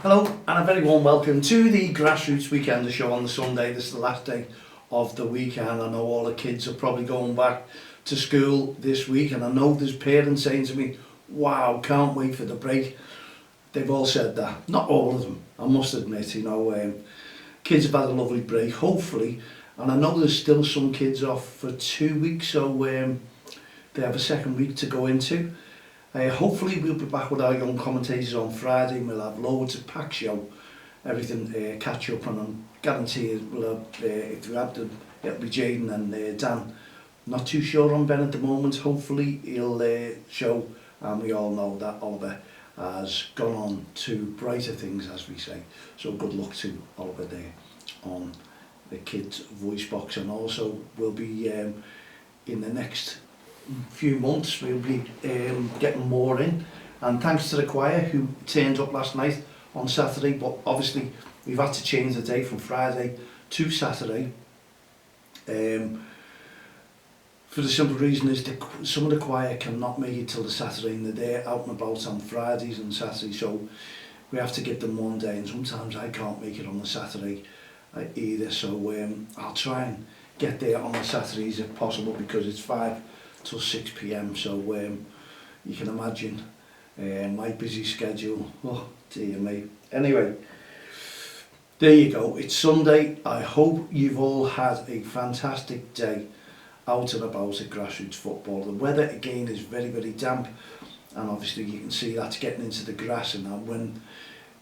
Hello and a very warm welcome to the Grassroots Weekend show on the Sunday. This is the last day of the weekend. I know all the kids are probably going back to school this week, and I know there's parents saying to me, wow, can't wait for the break. They've all said that. Not all of them, I must admit. Kids have had a lovely break, hopefully, and I know there's still some kids off for 2 weeks, so they have a second week to go into. Hopefully we'll be back with our young commentators on Friday, and we'll have loads of packed show, everything catch up, and I'm guaranteed we'll have, if we have to, it'll be Jaden and Dan. Not too sure on Ben at the moment. Hopefully he'll show, and we all know that Oliver has gone on to brighter things, as we say. So good luck to Oliver there on the kids' voice box, and also we'll be in the next few months we'll be getting more in, and thanks to the choir who turned up last night on Saturday, but obviously we've had to change the day from Friday to Saturday for the simple reason is that some of the choir cannot make it till the Saturday, and they're out and about on Fridays and Saturdays, so we have to give them one day, and sometimes I can't make it on the Saturday either, so I'll try and get there on the Saturdays if possible, because it's 5 till 6 p.m, so you can imagine my busy schedule. Oh dear me. Anyway, there you go, it's Sunday. I hope you've all had a fantastic day out and about at Grassroots football. The weather again is very, very damp, and obviously you can see that's getting into the grass, and that when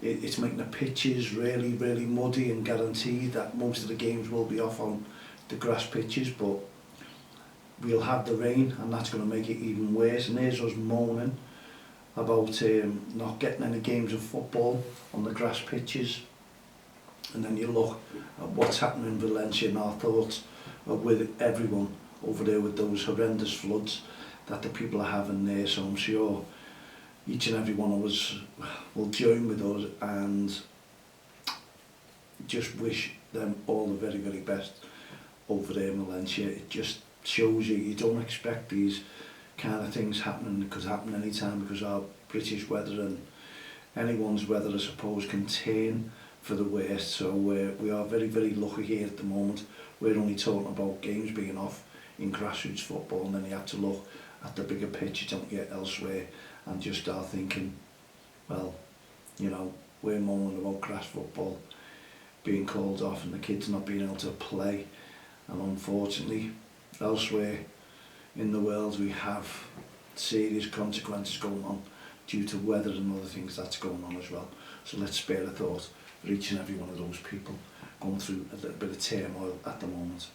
it's making the pitches really, really muddy, and guaranteed that most of the games will be off on the grass pitches, but we'll have the rain, and that's going to make it even worse. And there's us moaning about not getting any games of football on the grass pitches, and then you look at what's happening in Valencia, and our thoughts are with everyone over there with those horrendous floods that the people are having there. So I'm sure each and every one of us will join with us and just wish them all the very, very best over there in Valencia. It just shows you don't expect these kind of things happening. It could happen anytime, because our British weather and anyone's weather, I suppose, can turn for the worst. So we are very, very lucky here at the moment. We're only talking about games being off in Grassroots football, and then you have to look at the bigger picture, don't you, elsewhere, and just start thinking, well, you know, we're moaning about grass football being called off and the kids not being able to play, and unfortunately elsewhere in the world we have serious consequences going on due to weather and other things that's going on as well. So let's spare a thought for each and every one of those people going through a little bit of turmoil at the moment.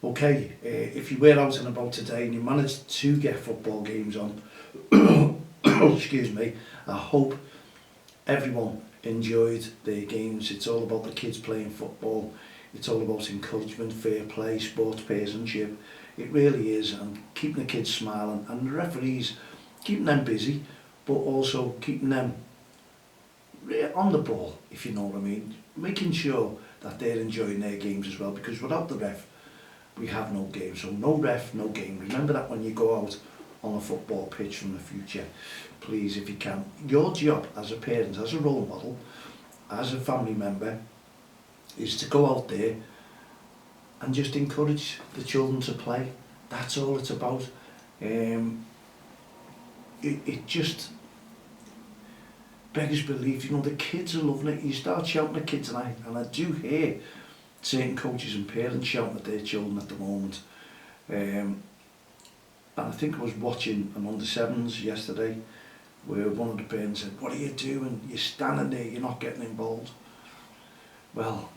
Okay, if you were out and about today and you managed to get football games on, excuse me, I hope everyone enjoyed their games. It's all about the kids playing football. It's all about encouragement, fair play, sportspersonship. It really is, and keeping the kids smiling, and the referees keeping them busy, but also keeping them on the ball, if you know what I mean. Making sure that they're enjoying their games as well, because without the ref, we have no game. So no ref, no game. Remember that when you go out on a football pitch from the future, please, if you can. Your job as a parent, as a role model, as a family member, is to go out there and just encourage the children to play. That's all it's about. It just beggars belief. You know, the kids are loving it. You start shouting at kids, and I do hear certain coaches and parents shouting at their children at the moment. And I think I was watching an under-7s yesterday where one of the parents said, what are you doing? You're standing there, you're not getting involved. Well,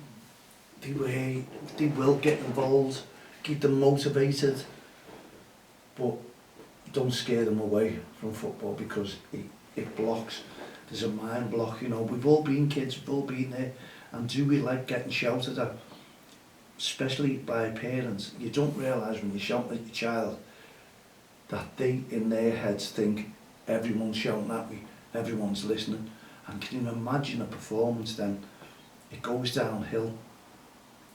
they will get involved, keep them motivated, but don't scare them away from football, because it blocks. There's a mind block, you know. We've all been kids, we've all been there, and do we like getting shouted at? Especially by parents. You don't realise when you're shouting at your child that they in their heads think everyone's shouting at me, everyone's listening. And can you imagine a performance then? It goes downhill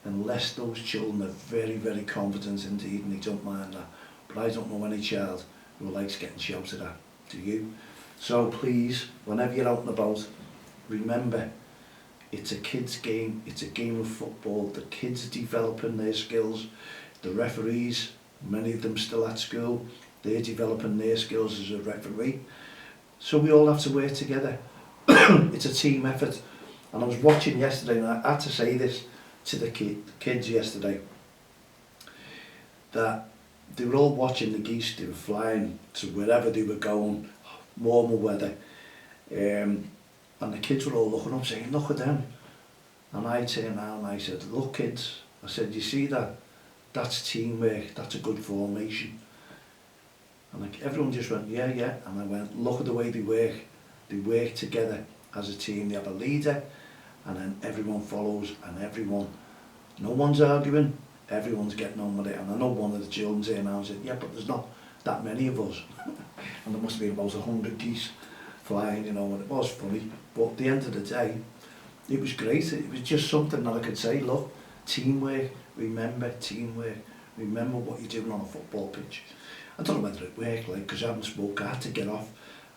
unless those children are very, very confident indeed and they don't mind that. But I don't know any child who likes getting shouted at. Do you? So please, whenever you're out and about, remember, it's a kids' game, it's a game of football, the kids are developing their skills, the referees, many of them still at school, they're developing their skills as a referee. So we all have to work together. It's a team effort. And I was watching yesterday, and I had to say this to the kids yesterday, that they were all watching the geese, they were flying to wherever they were going, warmer weather, and the kids were all looking up saying, look at them. And I turned around and I said, look kids, I said, you see that? That's teamwork, that's a good formation. And like, everyone just went, yeah, yeah. And I went, look at the way they work together as a team. They have a leader, and then everyone follows, and no one's arguing, everyone's getting on with it. And I know one of the children's here now said, yeah, but there's not that many of us. And there must be about 100 geese flying, you know, and it was funny. But at the end of the day, it was great. It was just something that I could say, look, teamwork, remember teamwork, remember what you're doing on a football pitch. I don't know whether it worked, like, because I haven't spoke, I had to get off.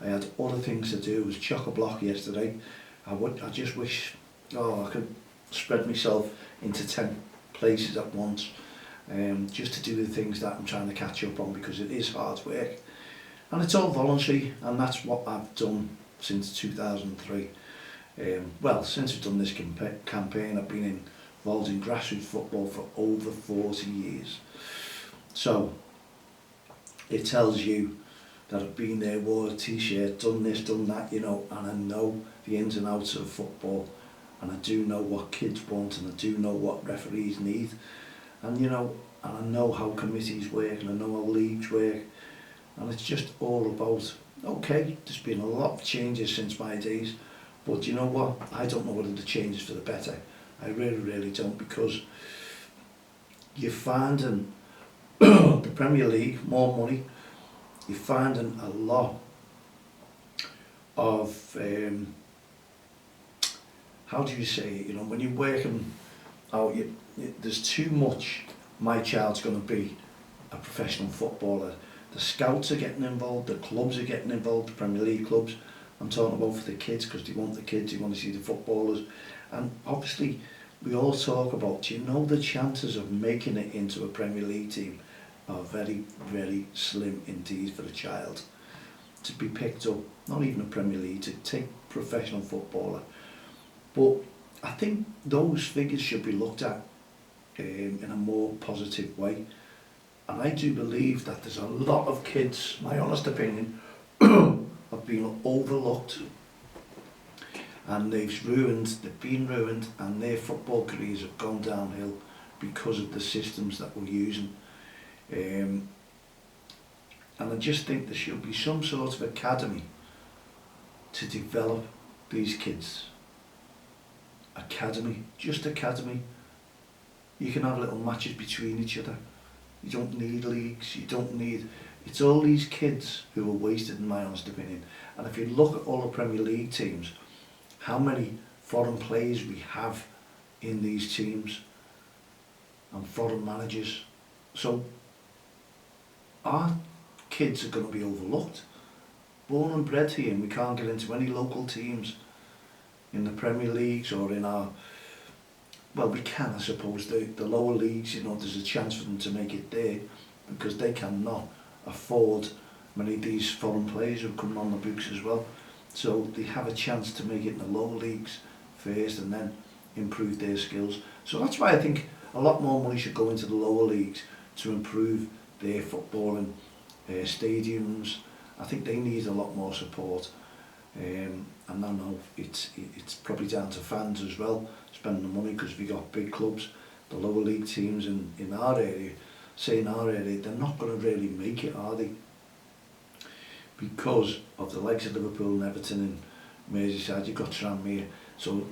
I had other things to do. It was chock-a-block yesterday. I just wish, I could spread myself into 10 places at once, just to do the things that I'm trying to catch up on, because it is hard work. And it's all voluntary, and that's what I've done since 2003. Well, since I've done this campaign, I've been involved in grassroots football for over 40 years. So, it tells you that I've been there, wore a t-shirt, done this, done that, you know, and I know the ins and outs of football, and I do know what kids want, and I do know what referees need, and you know, and I know how committees work, and I know how leagues work, and it's just all about, okay, there's been a lot of changes since my days, but you know what, I don't know whether the changes for the better. I really, really don't, because you're finding the Premier League more money, you're finding a lot of, how do you say it, you know, when you're working out, there's too much, my child's going to be a professional footballer. The scouts are getting involved, the clubs are getting involved, the Premier League clubs, I'm talking about for the kids, because they want the kids, they want to see the footballers, and obviously we all talk about, do you know the chances of making it into a Premier League team are very, very slim indeed for a child to be picked up, not even a Premier League, to take professional footballer. But I think those figures should be looked at in a more positive way. And I do believe that there's a lot of kids, my honest opinion, have been overlooked, and they've been ruined, and their football careers have gone downhill because of the systems that we're using. And I just think there should be some sort of academy to develop these kids. Academy, just academy. You can have little matches between each other. You don't need leagues, you don't need... It's all these kids who are wasted, in my honest opinion. And if you look at all the Premier League teams, how many foreign players we have in these teams, and foreign managers. So our kids are going to be overlooked. Born and bred here, and we can't get into any local teams in the Premier Leagues or in our... Well, we can, I suppose, the lower leagues, you know, there's a chance for them to make it there, because they cannot afford many of these foreign players who come on the books as well. So they have a chance to make it in the lower leagues first and then improve their skills. So that's why I think a lot more money should go into the lower leagues to improve their footballing stadiums. I think they need a lot more support. And I know it's probably down to fans as well, spending the money, because we got big clubs, the lower league teams in our area, say in our area, they're not going to really make it, are they? Because of the likes of Liverpool and Everton and Merseyside, you've got Tranmere, so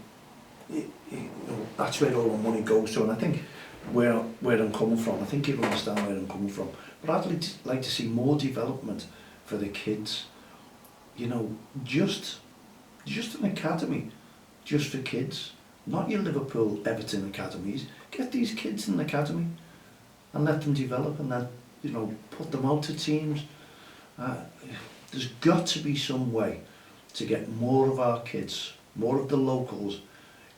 that's where all the money goes to. And I think where I'm coming from, I think you understand where I'm coming from, but I'd like to see more development for the kids, you know, just an academy just for kids, not your Liverpool, Everton academies. Get these kids in the academy and let them develop, and then, you know, put them out to teams. There's got to be some way to get more of our kids, more of the locals,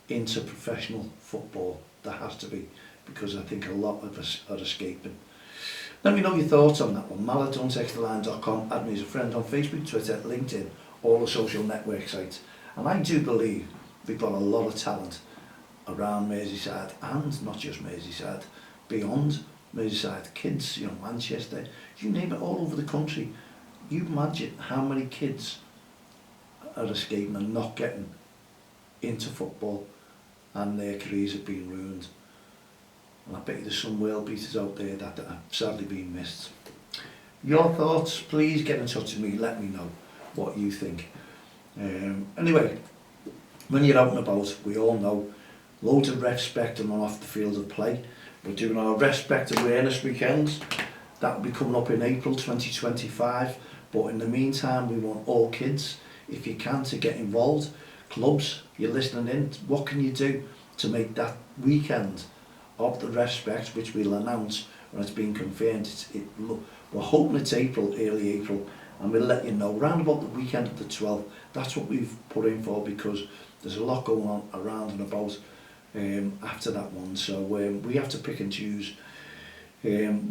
into professional football. There has to be, because I think a lot of us are escaping. Let me know your thoughts on that one. mal@sidelines.com. Add me as a friend on Facebook, Twitter, LinkedIn, all the social network sites. And I do believe we've got a lot of talent around Merseyside, and not just Merseyside, beyond Merseyside. Kids, you know, Manchester, you name it, all over the country. You imagine how many kids are escaping and not getting into football, and their careers have been ruined. And I bet you there's some world beaters out there that are sadly being missed. Your thoughts, please get in touch with me, let me know what you think. Anyway, when you're out and about, we all know, loads of respect and off the field of play. We're doing our Respect Awareness Weekends. That will be coming up in April 2025. But in the meantime, we want all kids, if you can, to get involved. Clubs, you're listening in, what can you do to make that weekend of the Respect, which we'll announce when it's been confirmed? We're hoping it's April, early April, and we'll let you know. Round about the weekend of the 12th, that's what we've put in for, because there's a lot going on around and about after that one. So we have to pick and choose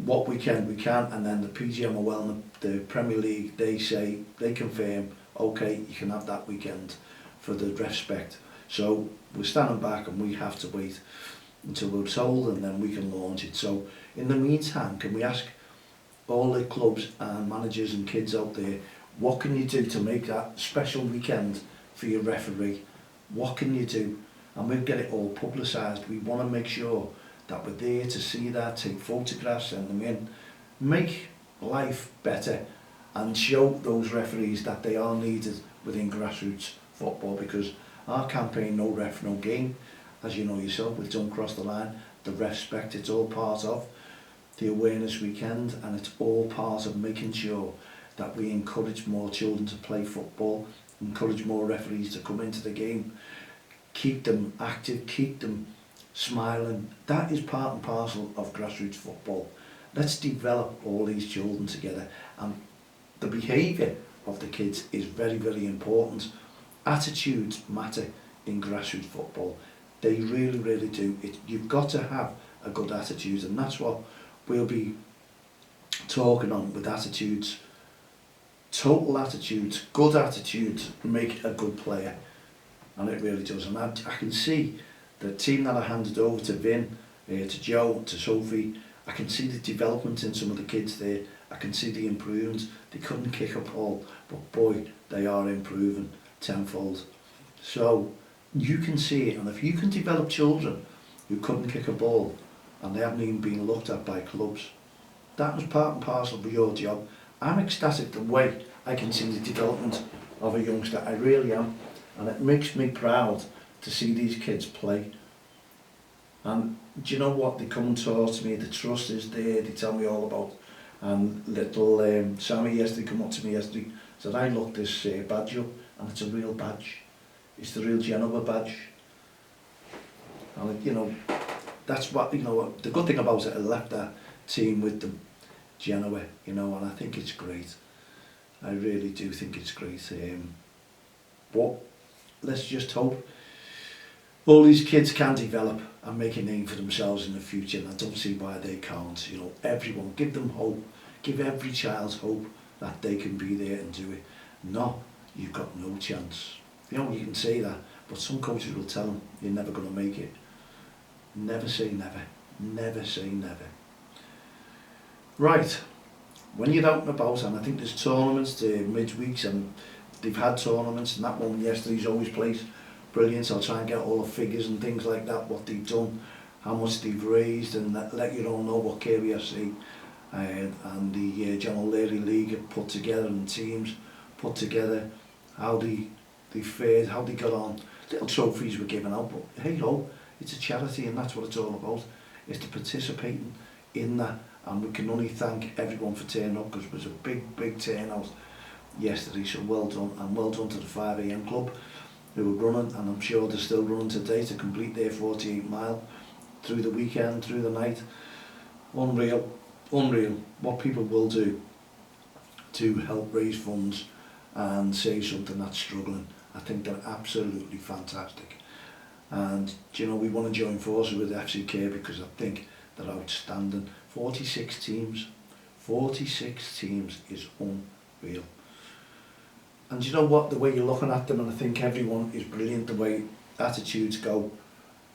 what we can, and then the PGMOL and the Premier League, they confirm, okay, you can have that weekend for the Respect. So we're standing back and we have to wait until we're told, and then we can launch it. So in the meantime, can we ask all the clubs and managers and kids out there, what can you do to make that special weekend for your referee? What can you do? And we'll get it all publicised. We want to make sure that we're there to see that, take photographs, send them in, make life better, and show those referees that they are needed within grassroots football, because our campaign, No Ref, No Game, as you know yourself, with Don't Cross the Line, the Respect, it's all part of the awareness weekend, and it's all part of making sure that we encourage more children to play football, encourage more referees to come into the game, keep them active, keep them smiling. That is part and parcel of grassroots football. Let's develop all these children together, and the behaviour of the kids is very, very important. Attitudes matter in grassroots football. They really, really do. You've got to have a good attitude, and that's what we'll be talking on with attitudes. Total attitudes, good attitudes make a good player, and it really does. And I can see the team that I handed over to Vin, to Joe, to Sophie, I can see the development in some of the kids there. I can see the improvements. They couldn't kick a ball, but boy, they are improving tenfold. So you can see it, and if you can develop children who couldn't kick a ball and they haven't even been looked at by clubs, that was part and parcel of your job. I'm ecstatic the way I can see the development of a youngster. I really am, and it makes me proud to see these kids play. And do you know what? They come and talk to me, the trust is there, they tell me all about. And little Sammy yesterday come up to me yesterday, said, I looked this badge up, and it's a real badge. It's the real Genoa badge. And you know, that's what, you know, the good thing about it, I left that team with them, Genoa, you know, and I think it's great. I really do think it's great. But let's just hope all these kids can develop and make a name for themselves in the future, and I don't see why they can't. You know, everyone, give them hope, give every child hope that they can be there and do it. No, you've got no chance. You know, you can say that, but some coaches will tell them you're never going to make it. Never say never. Never say never. Right, when you're out and about, and I think there's tournaments, midweeks, and they've had tournaments, and that one yesterday's always plays brilliant. I'll try and get all the figures and things like that, what they've done, how much they've raised, and let you all know what KBFC and the John O'Leary League have put together, and teams put together, how they fared, how they got on. Little trophies were given out, but hey ho, it's a charity, and that's what it's all about, is to participating in that. And we can only thank everyone for turning up, because it was a big turnout yesterday. So well done, and well done to the 5 AM club who were running, and I'm sure they're still running today to complete their 48 mile through the weekend, through the night. Unreal what people will do to help raise funds and save something that's struggling. I think they're absolutely fantastic. And do you know, we want to join forces with FCK because I think they're outstanding. 46 teams. 46 teams is unreal. And do you know what, the way you're looking at them, and I think everyone is brilliant, the way attitudes go.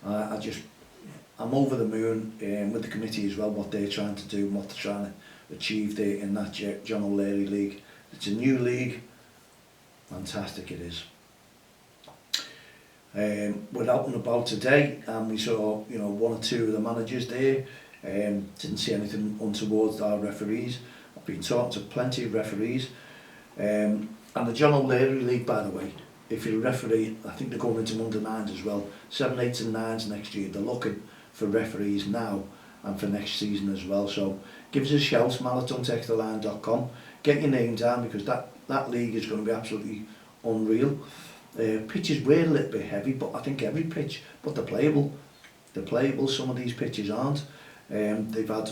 I'm over the moon with the committee as well, what they're trying to do and what they're trying to achieve there in that John O'Leary League. It's a new league. Fantastic it is. We're out and about today and we saw, you know, one or two of the managers there. Didn't see anything untoward our referees. I've been talking to plenty of referees. And the John O'Leary League, by the way, if you're a referee, I think they're going into under 9s as well. 7, 8s and 9s next year. They're looking for referees now and for next season as well. So give us a shout, mail@untexttheline.com. Get your name down because that league is going to be absolutely unreal. Pitches were a little bit heavy, but I think every pitch, but they're playable. They're playable, some of these pitches aren't. They've had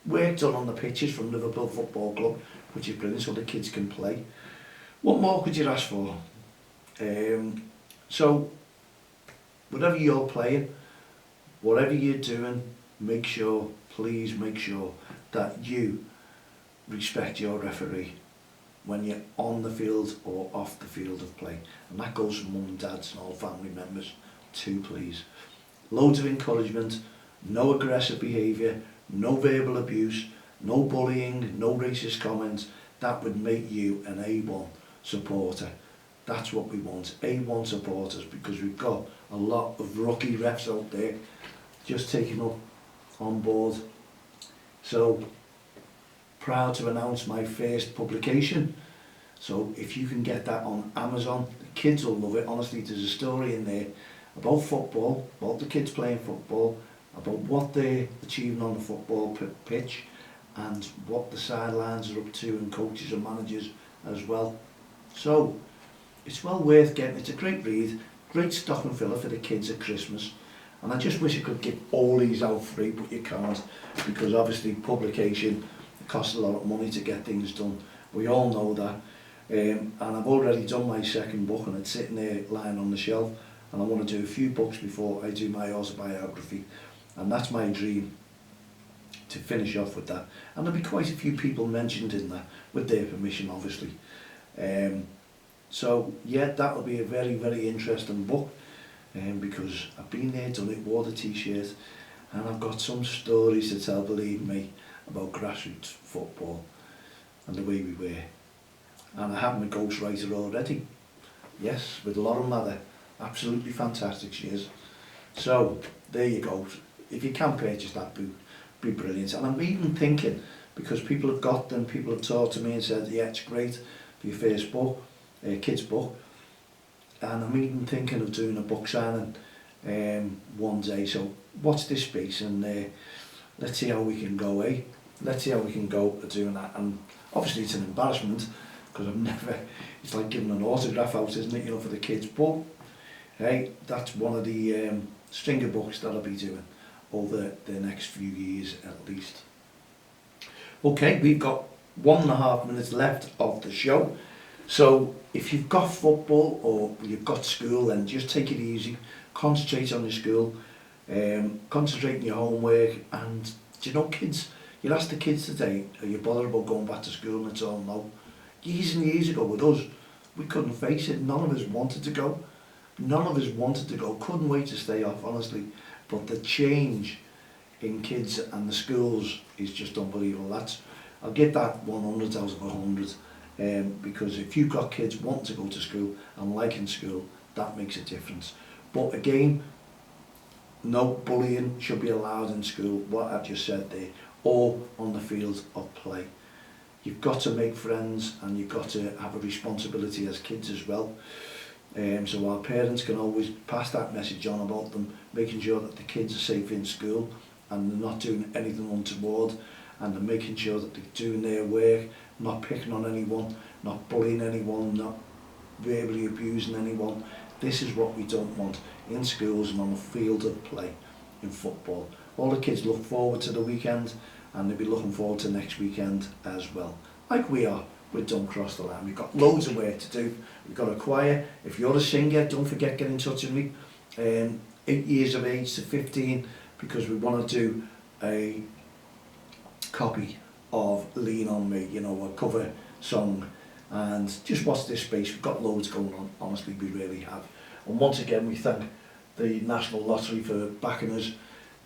work done on the pitches from Liverpool Football Club, which is brilliant, so the kids can play. What more could you ask for? So, whatever you're playing, whatever you're doing, make sure, please make sure that you respect your referee when you're on the field or off the field of play. And that goes for mum and dads and all family members too, please. Loads of encouragement, no aggressive behaviour, no verbal abuse, no bullying, no racist comments. That would make you an A1 supporter. That's what we want, A1 supporters, because we've got a lot of rookie refs out there just taking up on board. So, proud to announce my first publication. So if you can get that on Amazon, the kids will love it. Honestly, there's a story in there about football, about the kids playing football, about what they're achieving on the football pitch, and what the sidelines are up to, and coaches and managers as well. So it's well worth getting. It's a great read, great stocking filler for the kids at Christmas. And I just wish I could give all these out free, but you can't, because obviously publication, it costs a lot of money to get things done. We all know that. And I've already done my second book and it's sitting there lying on the shelf, and I want to do a few books before I do my autobiography, and that's my dream, to finish off with that. And there'll be quite a few people mentioned in that, with their permission obviously. So yeah, that'll be a very, very interesting book, because I've been there, done it, wore the t-shirt, and I've got some stories to tell, believe me, about grassroots football and the way we were. And I have my ghostwriter already. Yes, with Lauren Mather. Absolutely fantastic she is. So, there you go. If you can purchase that book, be brilliant. And I'm even thinking, because people have got them, people have talked to me and said, yeah, it's great for your first book, kids book. And I'm even thinking of doing a book signing one day. So, watch this space and let's see how we can go, eh? Let's see how we can go at doing that. And obviously it's an embarrassment, because I've never, it's like giving an autograph out, isn't it, you know, for the kids. But, hey, that's one of the stringer books that I'll be doing over the next few years at least. Okay, we've got 1.5 minutes left of the show. So, if you've got football or you've got school, then just take it easy. Concentrate on your school, concentrate on your homework, and, do you know, kids, you'll ask the kids today, are you bothered about going back to school? And it's all no. Years and years ago with us, we couldn't face it. None of us wanted to go. None of us wanted to go. Couldn't wait to stay off, honestly. But the change in kids and the schools is just unbelievable. I'll give that 100 out of 100. Because if you've got kids wanting to go to school and liking school, that makes a difference. But again, no bullying should be allowed in school, what I've just said there, or on the field of play. You've got to make friends, and you've got to have a responsibility as kids as well. So our parents can always pass that message on about them, making sure that the kids are safe in school and they're not doing anything untoward, and they're making sure that they're doing their work, not picking on anyone, not bullying anyone, not verbally abusing anyone. This is what we don't want in schools and on the field of play in football. All the kids look forward to the weekend, and they'll be looking forward to next weekend as well, like we are. with Don't Cross the Line. We've got loads of work to do. We've got a choir. If you're a singer, don't forget, get in touch with me. 8 years of age to 15, because we want to do a copy of Lean On Me, you know, a cover song. And just watch this space. We've got loads going on, honestly, we really have. And once again, we thank the National Lottery for backing us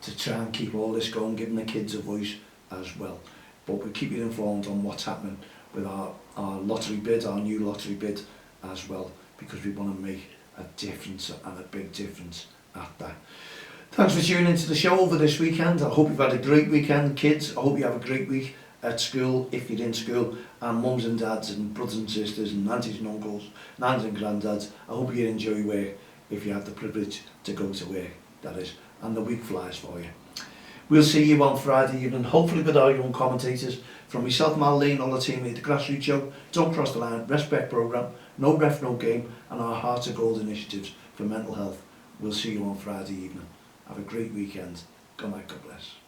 to try and keep all this going, giving the kids a voice as well. But we keep you informed on what's happening with our lottery bid, our new lottery bid as well, because we want to make a difference, and a big difference at that. Thanks for tuning into the show over this weekend. I hope you've had a great weekend, kids. I hope you have a great week at school, if you're in school, and mums and dads and brothers and sisters and aunties and uncles, nans and granddads. I hope you enjoy work, if you have the privilege to go to work, that is, and the week flies for you. We'll see you on Friday evening, hopefully with our young commentators. From myself, Mal Lee, and all the team at the Grassroots Show, Don't Cross the Line, Respect Programme, No Ref, No Game, and our Hearts of Gold initiatives for mental health. We'll see you on Friday evening. Have a great weekend. Good night, God bless.